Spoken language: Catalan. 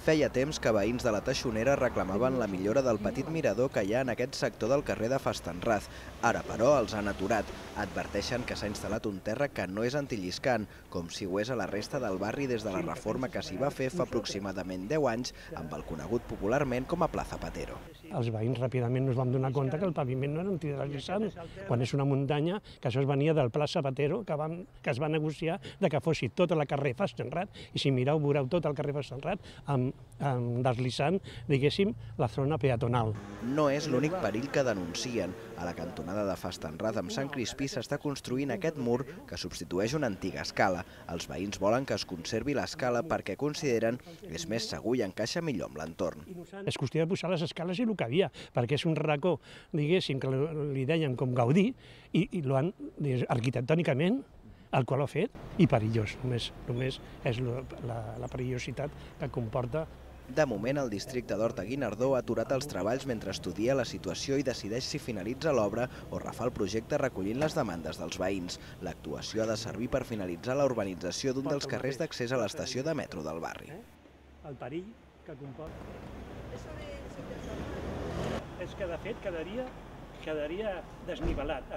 Feia temps que veïns de la Teixonera reclamaven la millora del petit mirador que hi ha en aquest sector del carrer de Fastenrath. Ara, però, els han aturat. Adverteixen que s'ha instal·lat un terra que no és antilliscant, com si ho és a la resta del barri des de la reforma que s'hi va fer fa aproximadament 10 anys amb el conegut popularment com a Plaza Patero. Els veïns ràpidament ens vam donar compte que el paviment no era antideslizant, quan és una muntanya que això es venia del Plaza Patero, que es va negociar de que fossi tota la carrer Fastenrath, i si mireu, veureu tot el carrer Fastenrath amb deslizant, diguéssim, la zona peatonal. No és l'únic perill que denuncien. A la cantonada de Fastenrath amb Sant Crispí s'està construint aquest mur que substitueix una antiga escala. Els veïns volen que es conservi l'escala perquè consideren que és més segur i encaixa millor amb l'entorn. És qüestió de posar les escales i el que havia, perquè és un racó, diguéssim, que li deien com Gaudí, i l'han arquitectònicament el qual ho ha fet, i perillós. Només és la perillositat que comporta. De moment, el districte d'Horta-Guinardó ha aturat els treballs mentre estudia la situació i decideix si finalitza l'obra o refà el projecte recollint les demandes dels veïns. L'actuació ha de servir per finalitzar la urbanització d'un dels carrers d'accés a l'estació de metro del barri. El perill que comporta és que, de fet, quedaria desnivelat.